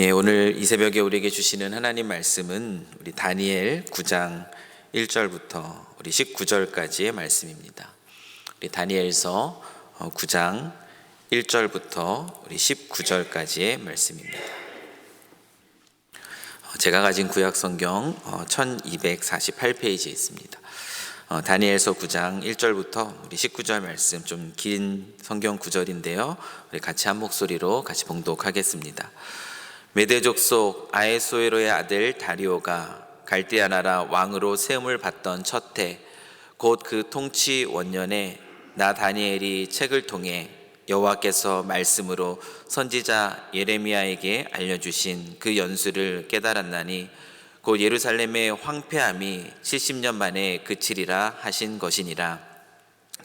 오늘 이 새벽에 우리에게 주시는 하나님 말씀은 우리 다니엘 9장 1절부터 우리 19절까지의 말씀입니다. 우리 다니엘서 9장 1절부터 우리 19절까지의 말씀입니다. 제가 가진 구약 성경 1248페이지에 있습니다. 다니엘서 9장 1절부터 우리 19절 말씀, 좀 긴 성경 구절인데요. 우리 같이 한 목소리로 같이 봉독하겠습니다. 메대 족속 아에소에로의 아들 다리오가 갈대아 나라 왕으로 세움을 받던 첫 해, 곧 그 통치 원년에 나 다니엘이 책을 통해 여호와께서 말씀으로 선지자 예레미야에게 알려주신 그 연수를 깨달았나니 곧 예루살렘의 황폐함이 70년 만에 그치리라 하신 것이니라.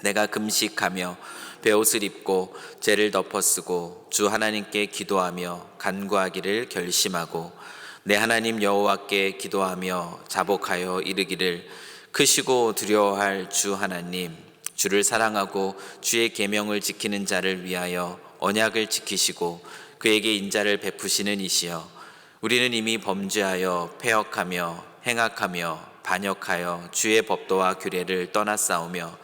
내가 금식하며 베옷을 입고 죄를 덮어쓰고 주 하나님께 기도하며 간구하기를 결심하고 내 하나님 여호와께 기도하며 자복하여 이르기를, 크시고 두려워할 주 하나님, 주를 사랑하고 주의 계명을 지키는 자를 위하여 언약을 지키시고 그에게 인자를 베푸시는 이시여, 우리는 이미 범죄하여 패역하며 행악하며 반역하여 주의 법도와 규례를 떠났사오며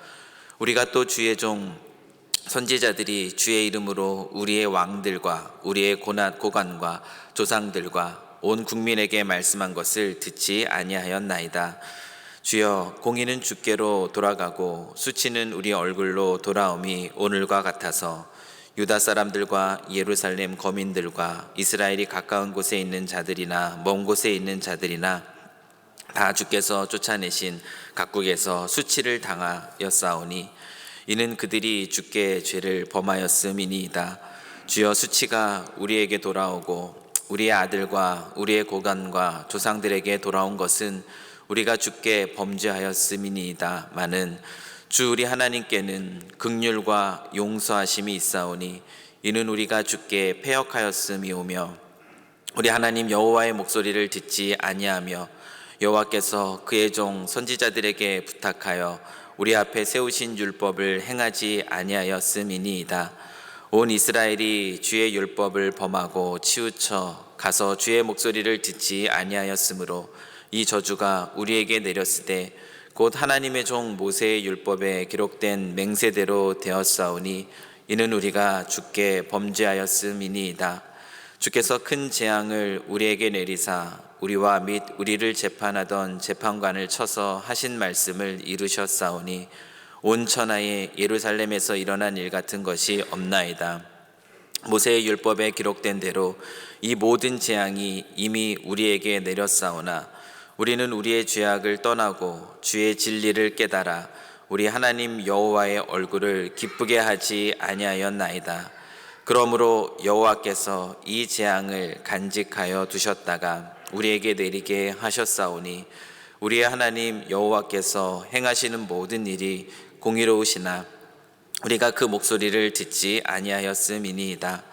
우리가 또 주의 종 선지자들이 주의 이름으로 우리의 왕들과 우리의 고관과 조상들과 온 국민에게 말씀한 것을 듣지 아니하였나이다. 주여, 공의는 주께로 돌아가고 수치는 우리 얼굴로 돌아옴이 오늘과 같아서 유다 사람들과 예루살렘 거민들과 이스라엘이 가까운 곳에 있는 자들이나 먼 곳에 있는 자들이나 다 주께서 쫓아내신 각국에서 수치를 당하였사오니 이는 그들이 주께 죄를 범하였음이니이다. 주여, 수치가 우리에게 돌아오고 우리의 아들과 우리의 고관과 조상들에게 돌아온 것은 우리가 주께 범죄하였음이니이다. 마는 주 우리 하나님께는 긍휼과 용서하심이 있사오니 이는 우리가 주께 패역하였음이오며 우리 하나님 여호와의 목소리를 듣지 아니하며 여호와께서 그의 종 선지자들에게 부탁하여 우리 앞에 세우신 율법을 행하지 아니하였음이니이다. 온 이스라엘이 주의 율법을 범하고 치우쳐 가서 주의 목소리를 듣지 아니하였으므로 이 저주가 우리에게 내렸으되 곧 하나님의 종 모세의 율법에 기록된 맹세대로 되었사오니 이는 우리가 주께 범죄하였음이니이다. 주께서 큰 재앙을 우리에게 내리사 우리와 및 우리를 재판하던 재판관을 쳐서 하신 말씀을 이루셨사오니 온 천하에 예루살렘에서 일어난 일 같은 것이 없나이다. 모세의 율법에 기록된 대로 이 모든 재앙이 이미 우리에게 내렸사오나 우리는 우리의 죄악을 떠나고 주의 진리를 깨달아 우리 하나님 여호와의 얼굴을 기쁘게 하지 아니하였나이다. 그러므로 여호와께서 이 재앙을 간직하여 두셨다가 우리에게 내리게 하셨사오니 우리의 하나님 여호와께서 행하시는 모든 일이 공의로우시나 우리가 그 목소리를 듣지 아니하였음이니이다.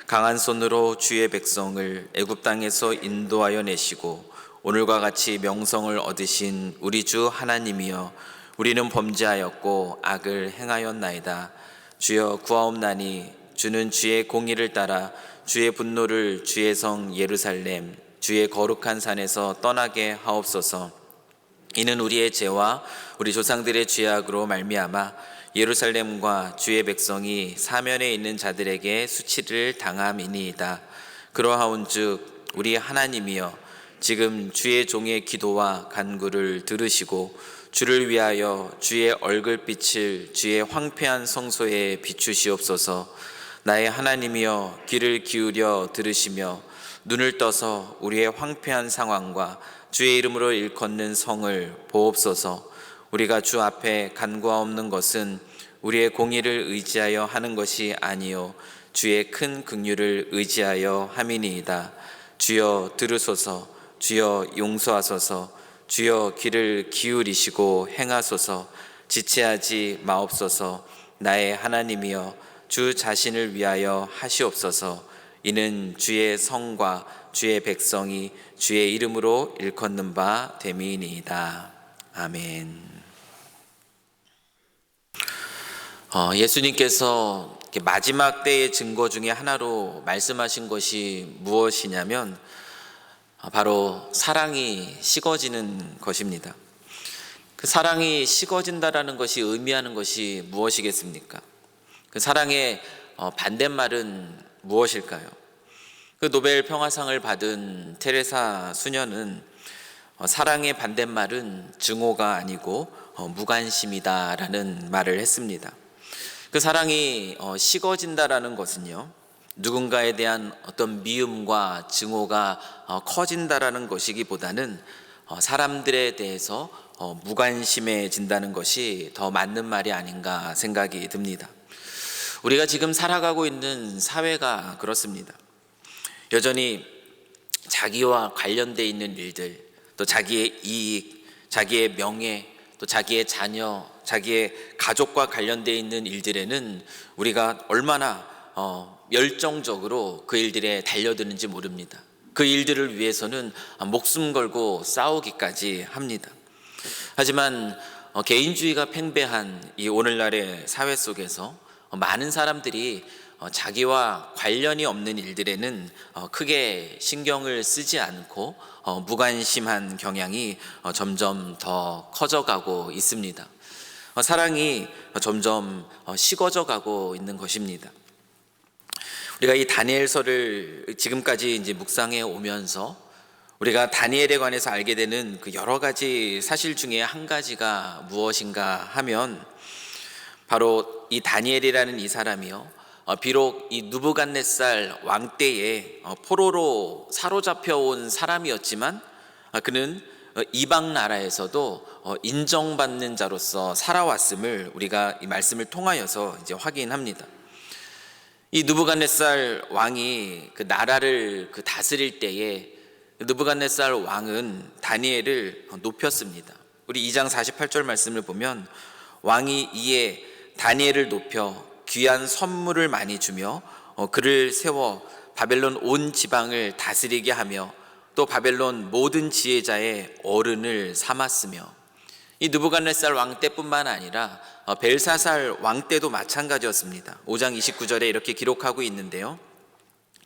강한 손으로 주의 백성을 애굽 땅에서 인도하여 내시고 오늘과 같이 명성을 얻으신 우리 주 하나님이여, 우리는 범죄하였고 악을 행하였나이다. 주여, 구하옵나니 주는 주의 공의를 따라 주의 분노를 주의 성 예루살렘 주의 거룩한 산에서 떠나게 하옵소서. 이는 우리의 죄와 우리 조상들의 죄악으로 말미암아 예루살렘과 주의 백성이 사면에 있는 자들에게 수치를 당함이니이다. 그러하온즉 우리 하나님이여, 지금 주의 종의 기도와 간구를 들으시고 주를 위하여 주의 얼굴빛을 주의 황폐한 성소에 비추시옵소서. 나의 하나님이여, 귀를 기울여 들으시며 눈을 떠서 우리의 황폐한 상황과 주의 이름으로 일컫는 성을 보옵소서. 우리가 주 앞에 간구하옵는 것은 우리의 공의를 의지하여 하는 것이 아니요 주의 큰 긍휼을 의지하여 함이니이다. 주여 들으소서. 주여 용서하소서. 주여 귀를 기울이시고 행하소서. 지체하지 마옵소서. 나의 하나님이여, 주 자신을 위하여 하시옵소서. 이는 주의 성과 주의 백성이 주의 이름으로 일컫는 바 됨이니이다. 아멘. 예수님께서 이렇게 마지막 때의 증거 중에 하나로 말씀하신 것이 무엇이냐면 바로 사랑이 식어지는 것입니다. 그 사랑이 식어진다라는 것이 의미하는 것이 무엇이겠습니까? 그 사랑의 반대말은 무엇일까요? 그 노벨 평화상을 받은 테레사 수녀는 사랑의 반대말은 증오가 아니고 무관심이다라는 말을 했습니다. 그 사랑이 식어진다라는 것은요, 누군가에 대한 어떤 미움과 증오가 커진다라는 것이기보다는 사람들에 대해서 무관심해진다는 것이 더 맞는 말이 아닌가 생각이 듭니다. 우리가 지금 살아가고 있는 사회가 그렇습니다. 여전히 자기와 관련돼 있는 일들, 또 자기의 이익, 자기의 명예, 또 자기의 자녀, 자기의 가족과 관련돼 있는 일들에는 우리가 얼마나 열정적으로 그 일들에 달려드는지 모릅니다. 그 일들을 위해서는 목숨 걸고 싸우기까지 합니다. 하지만 개인주의가 팽배한 이 오늘날의 사회 속에서 많은 사람들이 자기와 관련이 없는 일들에는 크게 신경을 쓰지 않고 무관심한 경향이 점점 더 커져가고 있습니다. 사랑이 점점 식어져 가고 있는 것입니다. 우리가 이 다니엘서를 지금까지 이제 묵상해 오면서 우리가 다니엘에 관해서 알게 되는 그 여러 가지 사실 중에 한 가지가 무엇인가 하면 바로 이 다니엘이라는 이 사람이요, 비록 이 느부갓네살 왕 때에 포로로 사로잡혀 온 사람이었지만 그는 이방 나라에서도 인정받는 자로서 살아왔음을 우리가 이 말씀을 통하여서 이제 확인합니다. 이 느부갓네살 왕이 그 나라를 다스릴 때에 느부갓네살 왕은 다니엘을 높였습니다. 우리 2장 48절 말씀을 보면 왕이 이에 다니엘을 높여 귀한 선물을 많이 주며 그를 세워 바벨론 온 지방을 다스리게 하며 또 바벨론 모든 지혜자의 어른을 삼았으며, 이 느부갓네살 왕 때뿐만 아니라 벨사살 왕 때도 마찬가지였습니다. 5장 29절에 이렇게 기록하고 있는데요,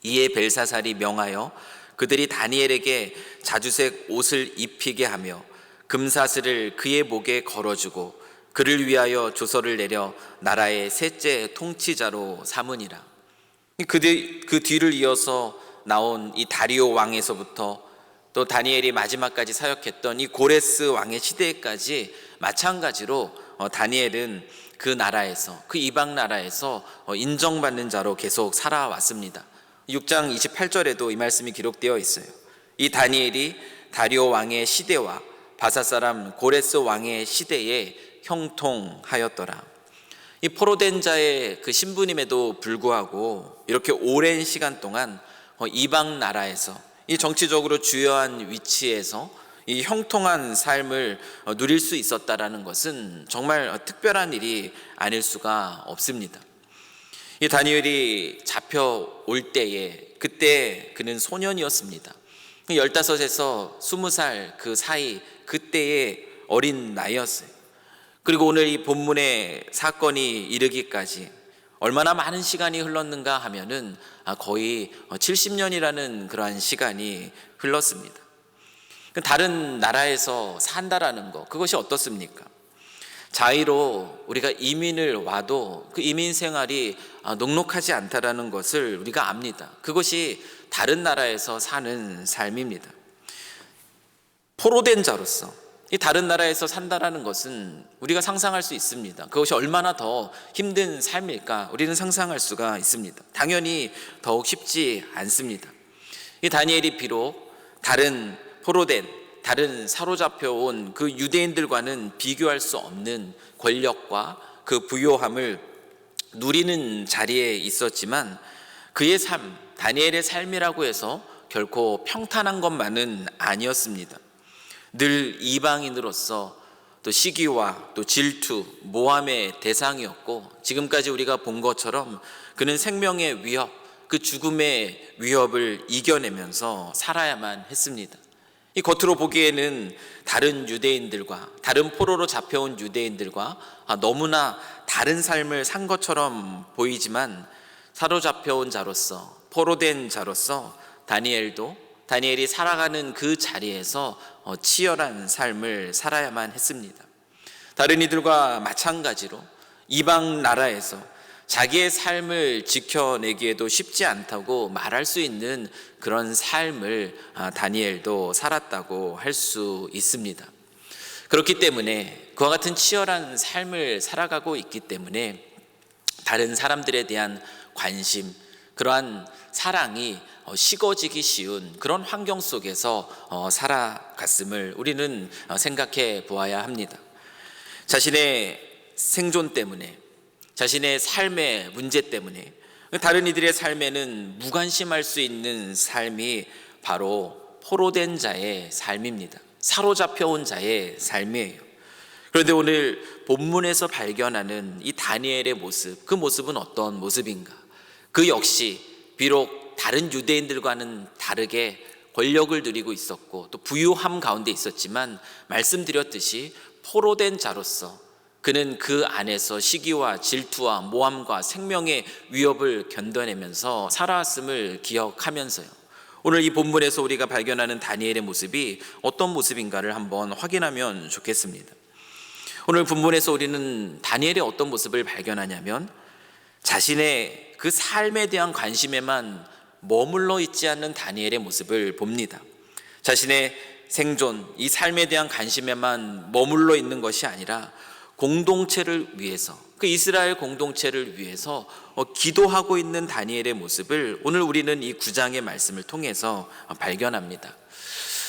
이에 벨사살이 명하여 그들이 다니엘에게 자주색 옷을 입히게 하며 금사슬을 그의 목에 걸어주고 그를 위하여 조서를 내려 나라의 셋째 통치자로 삼으니라. 그 뒤를 이어서 나온 이 다리오 왕에서부터 또 다니엘이 마지막까지 사역했던 이 고레스 왕의 시대까지 마찬가지로 다니엘은 그 나라에서, 그 이방 나라에서 인정받는 자로 계속 살아왔습니다. 6장 28절에도 이 말씀이 기록되어 있어요. 이 다니엘이 다리오 왕의 시대와 바사 사람 고레스 왕의 시대에 형통하였더라. 이 포로된 자의 그 신분임에도 불구하고 이렇게 오랜 시간 동안 이방 나라에서 이 정치적으로 주요한 위치에서 이 형통한 삶을 누릴 수 있었다라는 것은 정말 특별한 일이 아닐 수가 없습니다. 이 다니엘이 잡혀올 때에 그때 그는 소년이었습니다. 15에서 20살 그 사이, 그때의 어린 나이였어요. 그리고 오늘 이 본문의 사건이 이르기까지 얼마나 많은 시간이 흘렀는가 하면은 거의 70년이라는 그러한 시간이 흘렀습니다. 다른 나라에서 산다라는 것, 그것이 어떻습니까? 자의로 우리가 이민을 와도 그 이민 생활이 녹록하지 않다라는 것을 우리가 압니다. 그것이 다른 나라에서 사는 삶입니다. 포로된 자로서 이 다른 나라에서 산다라는 것은 우리가 상상할 수 있습니다. 그것이 얼마나 더 힘든 삶일까 우리는 상상할 수가 있습니다. 당연히 더욱 쉽지 않습니다. 이 다니엘이 비록 다른 포로된, 다른 사로잡혀 온 그 유대인들과는 비교할 수 없는 권력과 그 부요함을 누리는 자리에 있었지만 그의 삶, 다니엘의 삶이라고 해서 결코 평탄한 것만은 아니었습니다. 늘 이방인으로서 또 시기와 또 질투, 모함의 대상이었고, 지금까지 우리가 본 것처럼 그는 생명의 위협, 그 죽음의 위협을 이겨내면서 살아야만 했습니다. 이 겉으로 보기에는 다른 유대인들과, 다른 포로로 잡혀온 유대인들과 너무나 다른 삶을 산 것처럼 보이지만, 사로잡혀온 자로서, 포로된 자로서 다니엘이 살아가는 그 자리에서 치열한 삶을 살아야만 했습니다. 다른 이들과 마찬가지로 이방 나라에서 자기의 삶을 지켜내기에도 쉽지 않다고 말할 수 있는 그런 삶을 다니엘도 살았다고 할 수 있습니다. 그렇기 때문에 그와 같은 치열한 삶을 살아가고 있기 때문에 다른 사람들에 대한 관심, 그러한 사랑이 식어지기 쉬운 그런 환경 속에서 살아갔음을 우리는 생각해 보아야 합니다. 자신의 생존 때문에, 자신의 삶의 문제 때문에 다른 이들의 삶에는 무관심할 수 있는 삶이 바로 포로된 자의 삶입니다. 사로잡혀온 자의 삶이에요. 그런데 오늘 본문에서 발견하는 이 다니엘의 모습, 그 모습은 어떤 모습인가? 그 역시 비록 다른 유대인들과는 다르게 권력을 누리고 있었고 또 부유함 가운데 있었지만, 말씀드렸듯이 포로된 자로서 그는 그 안에서 시기와 질투와 모함과 생명의 위협을 견뎌내면서 살아왔음을 기억하면서요, 오늘 이 본문에서 우리가 발견하는 다니엘의 모습이 어떤 모습인가를 한번 확인하면 좋겠습니다. 오늘 본문에서 우리는 다니엘의 어떤 모습을 발견하냐면, 자신의 그 삶에 대한 관심에만 머물러 있지 않는 다니엘의 모습을 봅니다. 자신의 생존, 이 삶에 대한 관심에만 머물러 있는 것이 아니라 공동체를 위해서, 그 이스라엘 공동체를 위해서 기도하고 있는 다니엘의 모습을 오늘 우리는 이 9장의 말씀을 통해서 발견합니다.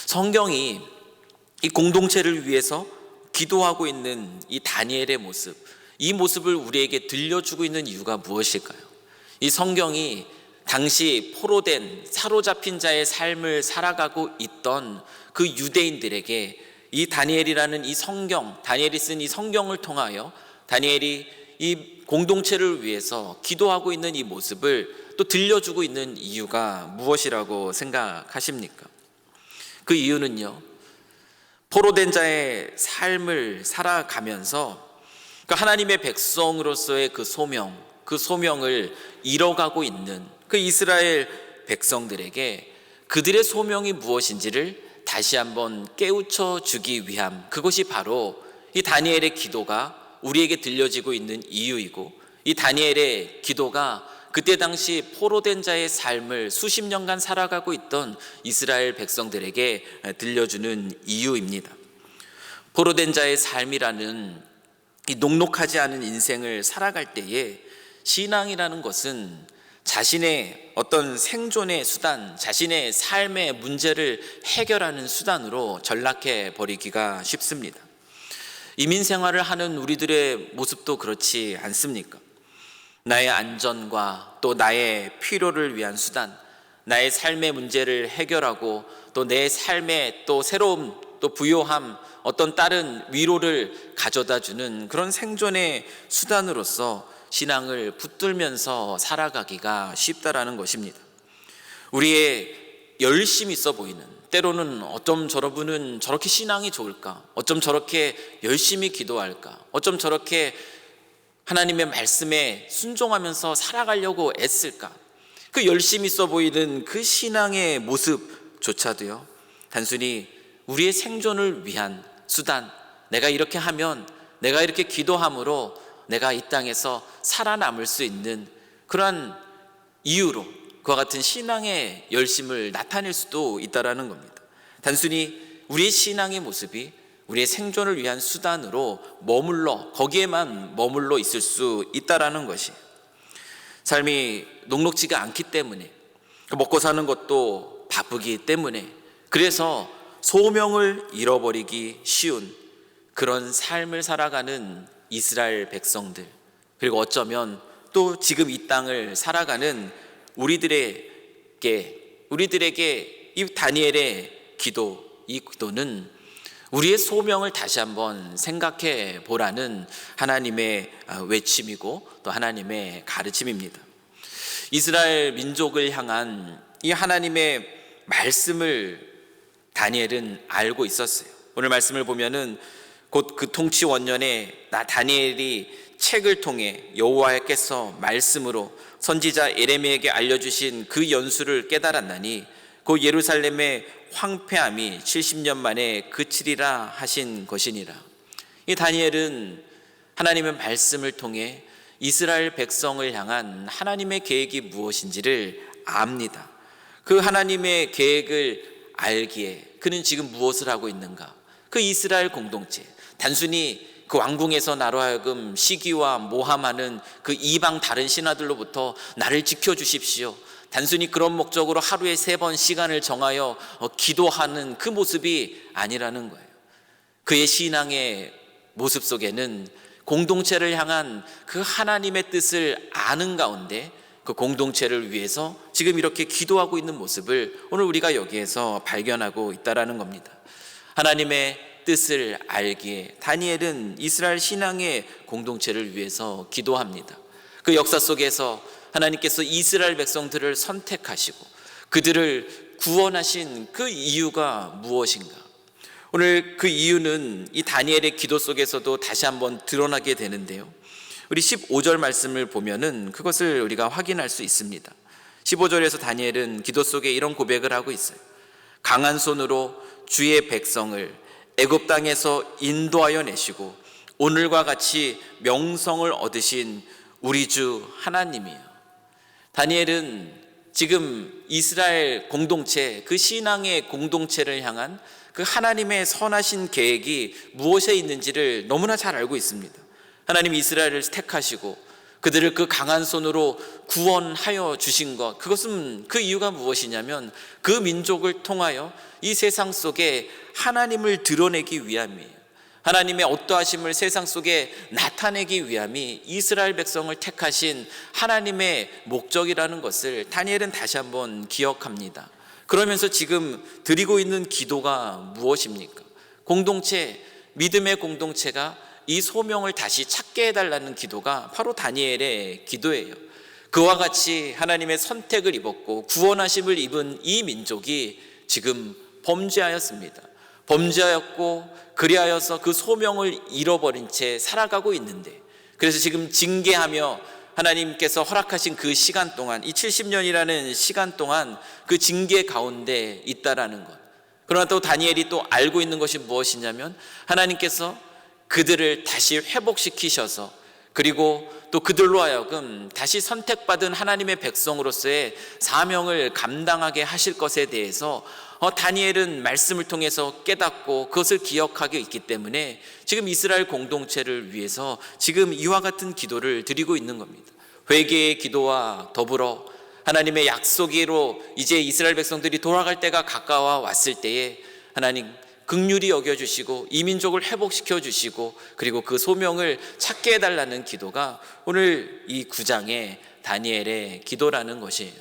성경이 이 공동체를 위해서 기도하고 있는 이 다니엘의 모습, 이 모습을 우리에게 들려주고 있는 이유가 무엇일까요? 이 성경이 당시 포로된, 사로잡힌 자의 삶을 살아가고 있던 그 유대인들에게 이 다니엘이라는 이 성경, 다니엘이 쓴 이 성경을 통하여 다니엘이 이 공동체를 위해서 기도하고 있는 이 모습을 또 들려주고 있는 이유가 무엇이라고 생각하십니까? 그 이유는요, 포로된 자의 삶을 살아가면서 그 하나님의 백성으로서의 그 소명을 이뤄가고 있는 그 이스라엘 백성들에게 그들의 소명이 무엇인지를 다시 한번 깨우쳐 주기 위함, 그것이 바로 이 다니엘의 기도가 우리에게 들려지고 있는 이유이고, 이 다니엘의 기도가 그때 당시 포로된 자의 삶을 수십 년간 살아가고 있던 이스라엘 백성들에게 들려주는 이유입니다. 포로된 자의 삶이라는 이 녹록하지 않은 인생을 살아갈 때에 신앙이라는 것은 자신의 어떤 생존의 수단, 자신의 삶의 문제를 해결하는 수단으로 전락해 버리기가 쉽습니다. 이민 생활을 하는 우리들의 모습도 그렇지 않습니까? 나의 안전과 또 나의 필요를 위한 수단, 나의 삶의 문제를 해결하고 또 내 삶의 또 새로운 또 부요함, 어떤 다른 위로를 가져다 주는 그런 생존의 수단으로서 신앙을 붙들면서 살아가기가 쉽다라는 것입니다. 우리의 열심히 있어 보이는, 때로는 어쩜 저러분은 저렇게 신앙이 좋을까? 어쩜 저렇게 열심히 기도할까? 어쩜 저렇게 하나님의 말씀에 순종하면서 살아가려고 애쓸까? 그 열심히 있어 보이는 그 신앙의 모습조차도요, 단순히 우리의 생존을 위한 수단, 내가 이렇게 하면, 내가 이렇게 기도함으로 내가 이 땅에서 살아남을 수 있는 그러한 이유로 그와 같은 신앙의 열심을 나타낼 수도 있다라는 겁니다. 단순히 우리의 신앙의 모습이 우리의 생존을 위한 수단으로 거기에만 머물러 있을 수 있다라는 것이, 삶이 녹록지가 않기 때문에, 먹고 사는 것도 바쁘기 때문에, 그래서 소명을 잃어버리기 쉬운 그런 삶을 살아가는 이스라엘 백성들, 그리고 어쩌면 또 지금 이 땅을 살아가는 우리들에게 이 다니엘의 기도, 이 기도는 우리의 소명을 다시 한번 생각해 보라는 하나님의 외침이고 또 하나님의 가르침입니다. 이스라엘 민족을 향한 이 하나님의 말씀을 다니엘은 알고 있었어요. 오늘 말씀을 보면은 곧 그 통치 원년에 다니엘이 책을 통해 여호와께서 말씀으로 선지자 예레미야에게 알려주신 그 연수를 깨달았나니 그 예루살렘의 황폐함이 70년 만에 그치리라 하신 것이니라. 이 다니엘은 하나님의 말씀을 통해 이스라엘 백성을 향한 하나님의 계획이 무엇인지를 압니다. 그 하나님의 계획을 알기에 그는 지금 무엇을 하고 있는가? 그 이스라엘 공동체, 단순히 그 왕궁에서 나로 하여금 시기와 모함하는 그 이방 다른 신하들로부터 나를 지켜주십시오, 단순히 그런 목적으로 하루에 3번 시간을 정하여 기도하는 그 모습이 아니라는 거예요. 그의 신앙의 모습 속에는 공동체를 향한 그 하나님의 뜻을 아는 가운데 그 공동체를 위해서 지금 이렇게 기도하고 있는 모습을 오늘 우리가 여기에서 발견하고 있다라는 겁니다. 하나님의 뜻을 알기에 다니엘은 이스라엘 신앙의 공동체를 위해서 기도합니다. 그 역사 속에서 하나님께서 이스라엘 백성들을 선택하시고 그들을 구원하신 그 이유가 무엇인가? 오늘 그 이유는 이 다니엘의 기도 속에서도 다시 한번 드러나게 되는데요, 우리 15절 말씀을 보면은 그것을 우리가 확인할 수 있습니다. 15절에서 다니엘은 기도 속에 이런 고백을 하고 있어요. 강한 손으로 주의 백성을 애굽 땅에서 인도하여 내시고 오늘과 같이 명성을 얻으신 우리 주 하나님이요. 다니엘은 지금 이스라엘 공동체, 그 신앙의 공동체를 향한 그 하나님의 선하신 계획이 무엇에 있는지를 너무나 잘 알고 있습니다. 하나님이 이스라엘을 택하시고 그들을 그 강한 손으로 구원하여 주신 것, 그것은 그 이유가 무엇이냐면 그 민족을 통하여 이 세상 속에 하나님을 드러내기 위함이에요. 하나님의 어떠하심을 세상 속에 나타내기 위함이 이스라엘 백성을 택하신 하나님의 목적이라는 것을 다니엘은 다시 한번 기억합니다. 그러면서 지금 드리고 있는 기도가 무엇입니까? 공동체, 믿음의 공동체가 이 소명을 다시 찾게 해달라는 기도가 바로 다니엘의 기도예요. 그와 같이 하나님의 선택을 입었고 구원하심을 입은 이 민족이 지금 범죄하였습니다. 범죄하였고 그리하여서 그 소명을 잃어버린 채 살아가고 있는데, 그래서 지금 징계하며 하나님께서 허락하신 그 시간 동안, 이 70년이라는 시간 동안 그 징계 가운데 있다라는 것. 그러나 또 다니엘이 또 알고 있는 것이 무엇이냐면 하나님께서 그들을 다시 회복시키셔서 그리고 또 그들로 하여금 다시 선택받은 하나님의 백성으로서의 사명을 감당하게 하실 것에 대해서 다니엘은 말씀을 통해서 깨닫고 그것을 기억하고 있기 때문에 지금 이스라엘 공동체를 위해서 지금 이와 같은 기도를 드리고 있는 겁니다. 회개의 기도와 더불어 하나님의 약속으로 이제 이스라엘 백성들이 돌아갈 때가 가까워 왔을 때에 하나님 긍휼히 여겨주시고 이 민족을 회복시켜 주시고 그리고 그 소명을 찾게 해달라는 기도가 오늘 이 9장의 다니엘의 기도라는 것이에요.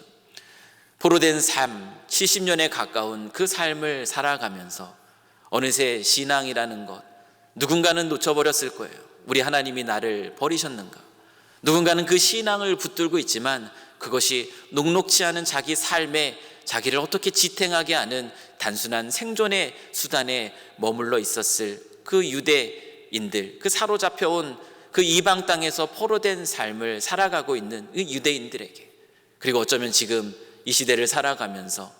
포로된 삶, 70년에 가까운 그 삶을 살아가면서 어느새 신앙이라는 것, 누군가는 놓쳐버렸을 거예요. 우리 하나님이 나를 버리셨는가? 누군가는 그 신앙을 붙들고 있지만 그것이 녹록치 않은 자기 삶에 자기를 어떻게 지탱하게 하는 단순한 생존의 수단에 머물러 있었을 그 유대인들, 그 사로잡혀온 그 이방 땅에서 포로된 삶을 살아가고 있는 그 유대인들에게, 그리고 어쩌면 지금 이 시대를 살아가면서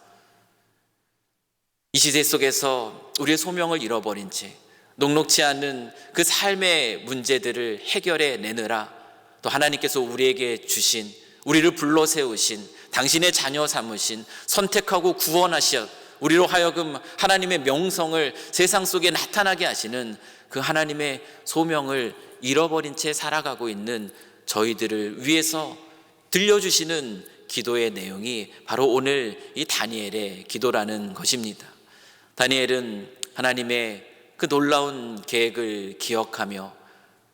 이 시대 속에서 우리의 소명을 잃어버린 채 녹록치 않은 그 삶의 문제들을 해결해 내느라 또 하나님께서 우리에게 주신, 우리를 불러 세우신, 당신의 자녀 삼으신, 선택하고 구원하셔 우리로 하여금 하나님의 명성을 세상 속에 나타나게 하시는 그 하나님의 소명을 잃어버린 채 살아가고 있는 저희들을 위해서 들려주시는 기도의 내용이 바로 오늘 이 다니엘의 기도라는 것입니다. 다니엘은 하나님의 그 놀라운 계획을 기억하며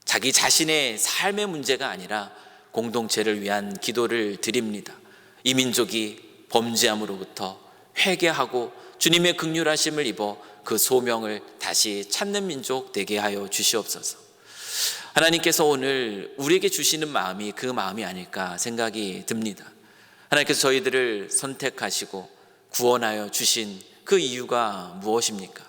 자기 자신의 삶의 문제가 아니라 공동체를 위한 기도를 드립니다. 이 민족이 범죄함으로부터 회개하고 주님의 긍휼하심을 입어 그 소명을 다시 찾는 민족 되게 하여 주시옵소서. 하나님께서 오늘 우리에게 주시는 마음이 그 마음이 아닐까 생각이 듭니다. 하나님께서 저희들을 선택하시고 구원하여 주신 그 이유가 무엇입니까?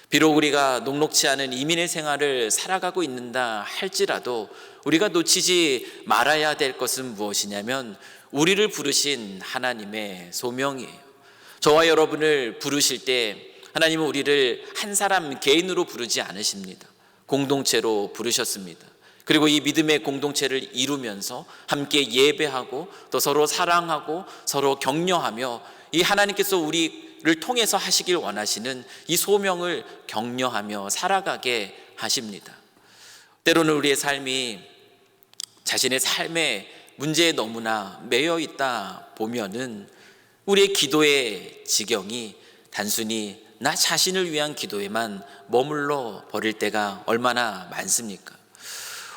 비록 우리가 녹록치 않은 이민의 생활을 살아가고 있는다 할지라도 우리가 놓치지 말아야 될 것은 무엇이냐면 우리를 부르신 하나님의 소명이에요. 저와 여러분을 부르실 때 하나님은 우리를 한 사람 개인으로 부르지 않으십니다. 공동체로 부르셨습니다. 그리고 이 믿음의 공동체를 이루면서 함께 예배하고 또 서로 사랑하고 서로 격려하며 이 하나님께서 우리를 통해서 하시길 원하시는 이 소명을 격려하며 살아가게 하십니다. 때로는 우리의 삶이 자신의 삶의 문제에 너무나 매여 있다 보면은 우리의 기도의 지경이 단순히 나 자신을 위한 기도에만 머물러 버릴 때가 얼마나 많습니까?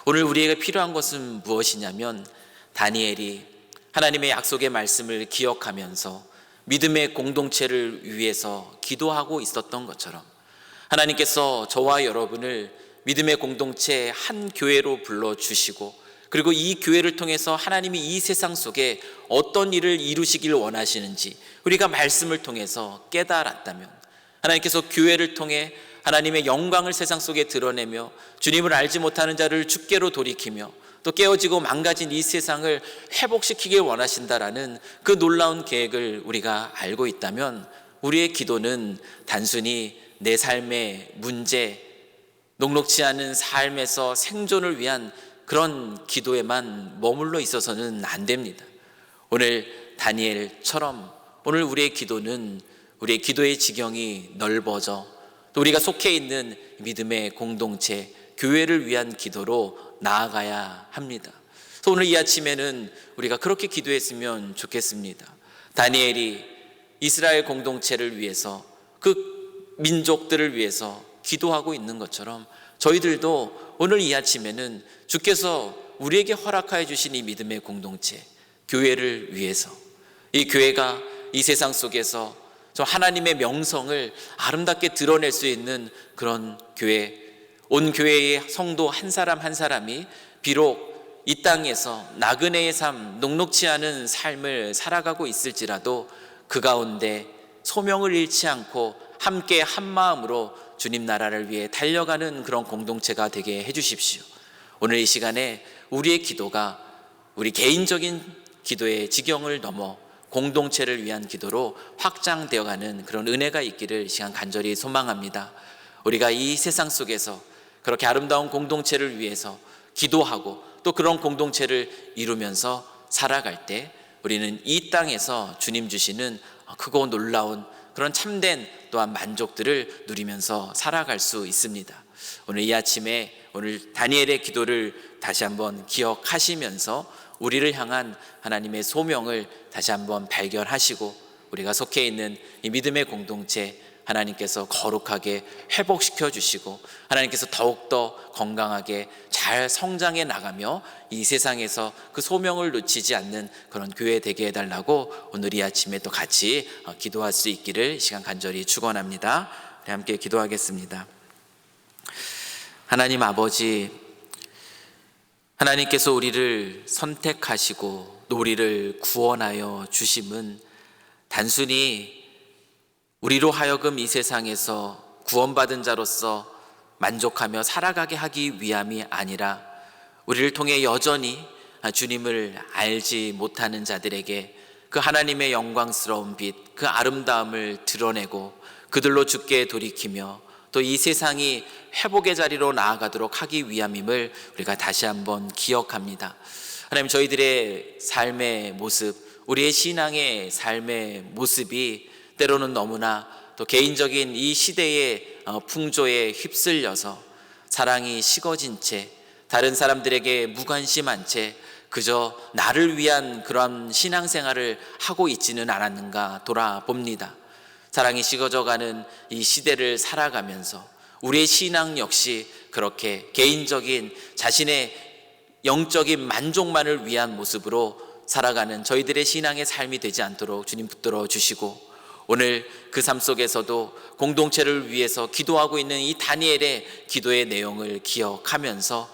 오늘 우리에게 필요한 것은 무엇이냐면 다니엘이 하나님의 약속의 말씀을 기억하면서 믿음의 공동체를 위해서 기도하고 있었던 것처럼 하나님께서 저와 여러분을 믿음의 공동체 한 교회로 불러주시고 그리고 이 교회를 통해서 하나님이 이 세상 속에 어떤 일을 이루시길 원하시는지 우리가 말씀을 통해서 깨달았다면 하나님께서 교회를 통해 하나님의 영광을 세상 속에 드러내며 주님을 알지 못하는 자를 주께로 돌이키며 또 깨어지고 망가진 이 세상을 회복시키길 원하신다라는 그 놀라운 계획을 우리가 알고 있다면 우리의 기도는 단순히 내 삶의 문제, 녹록지 않은 삶에서 생존을 위한 그런 기도에만 머물러 있어서는 안 됩니다. 오늘 다니엘처럼 오늘 우리의 기도는 우리의 기도의 지경이 넓어져 또 우리가 속해 있는 믿음의 공동체, 교회를 위한 기도로 나아가야 합니다. 그래서 오늘 이 아침에는 우리가 그렇게 기도했으면 좋겠습니다. 다니엘이 이스라엘 공동체를 위해서 그 민족들을 위해서 기도하고 있는 것처럼 저희들도 오늘 이 아침에는 주께서 우리에게 허락하여 주신 이 믿음의 공동체, 교회를 위해서 이 교회가 이 세상 속에서 저 하나님의 명성을 아름답게 드러낼 수 있는 그런 교회, 온 교회의 성도 한 사람 한 사람이 비록 이 땅에서 나그네의 삶, 녹록지 않은 삶을 살아가고 있을지라도 그 가운데 소명을 잃지 않고 함께 한 마음으로 주님 나라를 위해 달려가는 그런 공동체가 되게 해주십시오. 오늘 이 시간에 우리의 기도가 우리 개인적인 기도의 지경을 넘어 공동체를 위한 기도로 확장되어가는 그런 은혜가 있기를 이 시간 간절히 소망합니다. 우리가 이 세상 속에서 그렇게 아름다운 공동체를 위해서 기도하고 또 그런 공동체를 이루면서 살아갈 때 우리는 이 땅에서 주님 주시는 크고 놀라운 그런 참된 또한 만족들을 누리면서 살아갈 수 있습니다. 오늘 이 아침에 오늘 다니엘의 기도를 다시 한번 기억하시면서 우리를 향한 하나님의 소명을 다시 한번 발견하시고 우리가 속해 있는 이 믿음의 공동체 하나님께서 거룩하게 회복시켜 주시고 하나님께서 더욱더 건강하게 잘 성장해 나가며 이 세상에서 그 소명을 놓치지 않는 그런 교회 되게 해달라고 오늘 이 아침에 또 같이 기도할 수 있기를 이 시간 간절히 축원합니다. 우리 함께 기도하겠습니다. 하나님 아버지, 하나님께서 우리를 선택하시고 우리를 구원하여 주심은 단순히 우리로 하여금 이 세상에서 구원받은 자로서 만족하며 살아가게 하기 위함이 아니라 우리를 통해 여전히 주님을 알지 못하는 자들에게 그 하나님의 영광스러운 빛, 그 아름다움을 드러내고 그들로 주께 돌이키며 또 이 세상이 회복의 자리로 나아가도록 하기 위함임을 우리가 다시 한번 기억합니다. 하나님, 저희들의 삶의 모습, 우리의 신앙의 삶의 모습이 때로는 너무나 또 개인적인 이 시대의 풍조에 휩쓸려서 사랑이 식어진 채 다른 사람들에게 무관심한 채 그저 나를 위한 그런 신앙생활을 하고 있지는 않았는가 돌아봅니다. 사랑이 식어져가는 이 시대를 살아가면서 우리의 신앙 역시 그렇게 개인적인 자신의 영적인 만족만을 위한 모습으로 살아가는 저희들의 신앙의 삶이 되지 않도록 주님 붙들어 주시고 오늘 그 삶 속에서도 공동체를 위해서 기도하고 있는 이 다니엘의 기도의 내용을 기억하면서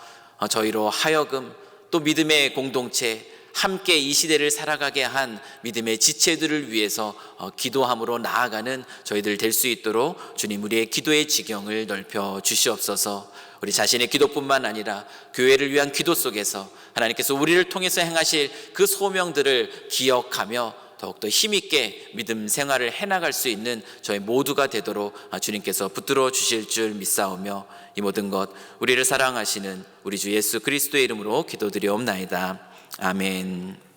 저희로 하여금 또 믿음의 공동체 함께 이 시대를 살아가게 한 믿음의 지체들을 위해서 기도함으로 나아가는 저희들 될 수 있도록 주님 우리의 기도의 지경을 넓혀 주시옵소서. 우리 자신의 기도뿐만 아니라 교회를 위한 기도 속에서 하나님께서 우리를 통해서 행하실 그 소명들을 기억하며 더욱더 힘있게 믿음 생활을 해나갈 수 있는 저희 모두가 되도록 주님께서 붙들어 주실 줄 믿사오며 이 모든 것 우리를 사랑하시는 우리 주 예수 그리스도의 이름으로 기도드리옵나이다. 아멘.